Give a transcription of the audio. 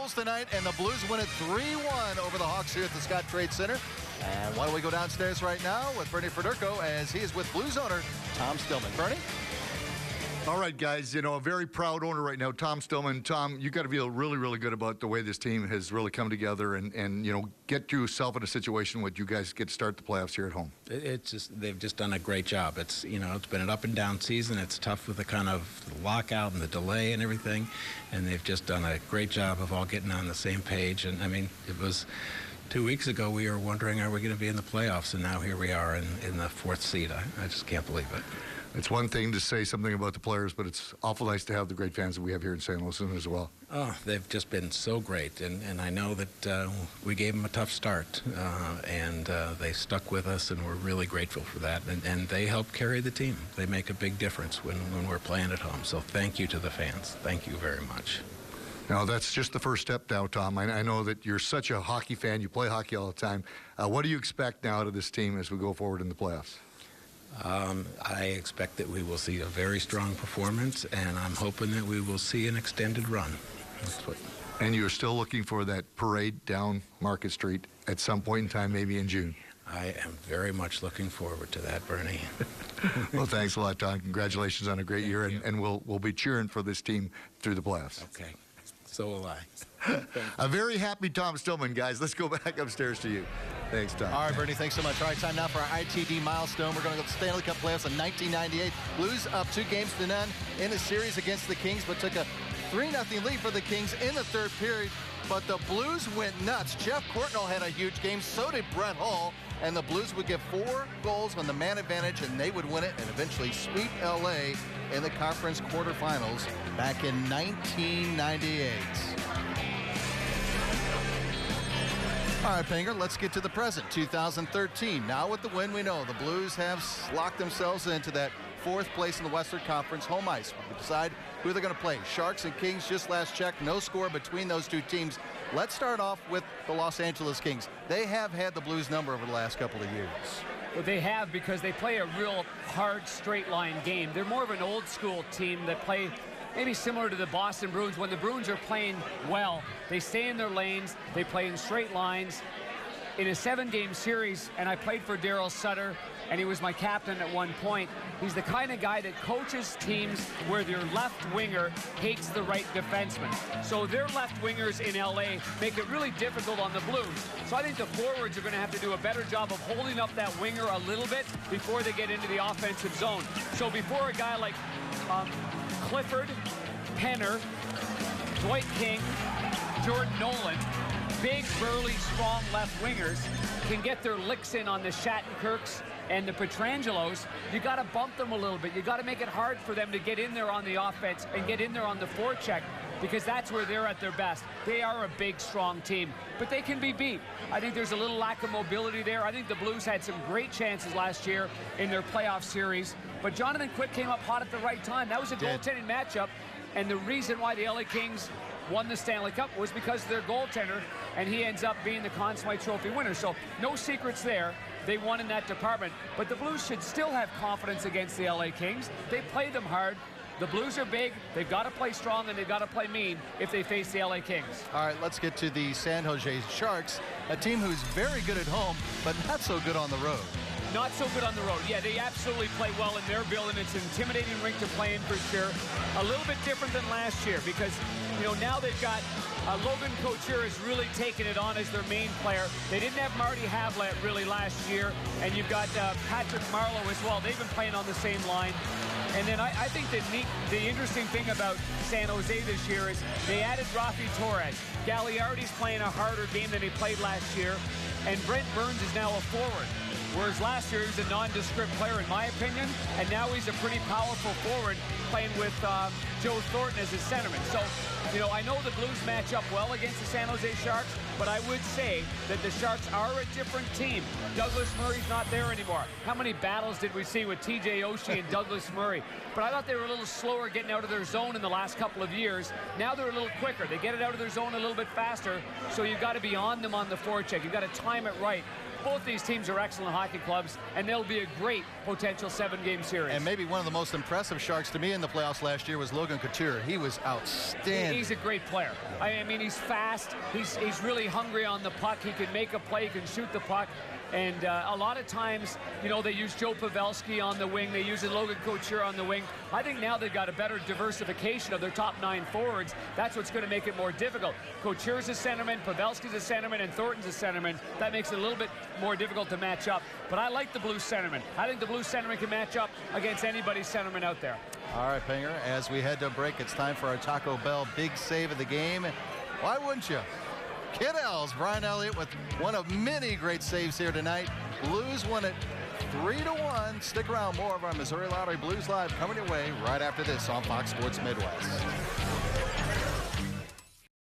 goals tonight, and the Blues win it 3-1 over the Hawks here at the Scott Trade Center. And why don't we go downstairs right now with Bernie Federko as he is with Blues owner Tom Stillman. Bernie? All right, guys, you know, a very proud owner right now, Tom Stillman. Tom, you got to feel really, really good about the way this team has really come together and you know, get yourself in a situation where you guys get to start the playoffs here at home. They've just done a great job. It's, you know, it's been an up and down season. It's tough with the kind of lockout and the delay and everything, and they've just done a great job of all getting on the same page. And I mean, it was 2 weeks ago we were wondering, are we going to be in the playoffs? And now here we are in the fourth seed. I just can't believe it. It's one thing to say something about the players, but it's awful nice to have the great fans that we have here in St. Louis as well. Oh, they've just been so great, and I know that we gave them a tough start, and they stuck with us, and we're really grateful for that, and they help carry the team. They make a big difference when we're playing at home, so thank you to the fans. Thank you very much. Now, that's just the first step now, Tom. I know that you're such a hockey fan. You play hockey all the time. What do you expect now out of this team as we go forward in the playoffs? I expect that we will see a very strong performance, and I'm hoping that we will see an extended run. And you're still looking for that parade down Market Street at some point in time, maybe in June? I am very much looking forward to that, Bernie. Well, thanks a lot, Tom. Congratulations on a great year, and we'll be cheering for this team through the playoffs. Okay. So will I. A very happy Tom Stillman, guys. Let's go back upstairs to you. Thanks, Tom. All right, Bernie, thanks so much. All right, time now for our ITD milestone. We're going to go to the Stanley Cup playoffs in 1998. Blues up 2-0 in the series against the Kings, but took a 3-0 lead for the Kings in the third period. But the Blues went nuts. Jeff Courtnall had a huge game. So did Brett Hull. And the Blues would get 4 goals on the man advantage, and they would win it and eventually sweep L.A. in the conference quarterfinals back in 1998. All right, Panger, let's get to the present, 2013. Now with the win, we know the Blues have locked themselves into that 4th place in the Western Conference home ice. We decide who they're going to play. Sharks and Kings, just last check, no score between those two teams. Let's start off with the Los Angeles Kings. They have had the Blues number over the last couple of years. Well, they have, because they play a real hard straight line game. They're more of an old school team that play maybe similar to the Boston Bruins. When the Bruins are playing well, they stay in their lanes, they play in straight lines. In a 7-game series, and I played for Darryl Sutter, and he was my captain at one point, he's the kind of guy that coaches teams where their left winger hates the right defenseman. So their left wingers in LA make it really difficult on the Blues. So I think the forwards are going to have to do a better job of holding up that winger a little bit before they get into the offensive zone. So before a guy like Clifford, Penner, Dwight King, Jordan Nolan, big, burly, strong left wingers can get their licks in on the Shattenkirks and the Petrangelos, you got to bump them a little bit. You got to make it hard for them to get in there on the offense and get in there on the forecheck, because that's where they're at their best. They are a big, strong team, but they can be beat. I think there's a little lack of mobility there. I think the Blues had some great chances last year in their playoff series, but Jonathan Quick came up hot at the right time. That was a goaltending matchup, and the reason why the LA Kings won the Stanley Cup was because of their goaltender, and he ends up being the Conn Smythe Trophy winner. So no secrets there. They won in that department. But the Blues should still have confidence against the LA Kings. They play them hard. The Blues are big. They've got to play strong, and they've got to play mean if they face the LA Kings. All right, let's get to the San Jose Sharks, a team who's very good at home, but not so good on the road. Not so good on the road. Yeah, they absolutely play well in their building. It's an intimidating rink to play in for sure. A little bit different than last year because, you know, now they've got Logan Couture has really taken it on as their main player. They didn't have Marty Havlat really last year, and you've got Patrick Marleau as well. They've been playing on the same line. And then I think the interesting thing about San Jose this year is they added Rafi Torres. Gagliardi's playing a harder game than he played last year, and Brent Burns is now a forward. Whereas last year he was a nondescript player, in my opinion, and now he's a pretty powerful forward playing with Joe Thornton as his centerman. So, you know, I know the Blues match up well against the San Jose Sharks, but I would say that the Sharks are a different team. Douglas Murray's not there anymore. How many battles did we see with TJ Oshie and Douglas Murray? But I thought they were a little slower getting out of their zone in the last couple of years. Now they're a little quicker. They get it out of their zone a little bit faster, so you've got to be on them on the forecheck. You've got to time time it right. Both these teams are excellent hockey clubs, and they'll be a great potential 7-game series. And maybe one of the most impressive Sharks to me in the playoffs last year was Logan Couture. He was outstanding. He's a great player. I mean, he's fast. He's really hungry on the puck. He can make a play. He can shoot the puck. And a lot of times, you know, they use Joe Pavelski on the wing. They use Logan Couture on the wing. I think now they've got a better diversification of their top 9 forwards. That's what's going to make it more difficult. Couture's a centerman, Pavelski's a centerman, and Thornton's a centerman. That makes it a little bit more difficult to match up. But I like the Blues centerman. I think the Blues centerman can match up against anybody's centerman out there. All right, Pinger, as we head to break, it's time for our Taco Bell big save of the game. Why wouldn't you? Kiddells, Brian Elliott with one of many great saves here tonight. Blues won it 3-1. Stick around, more of our Missouri Lottery Blues Live coming your way right after this on Fox Sports Midwest.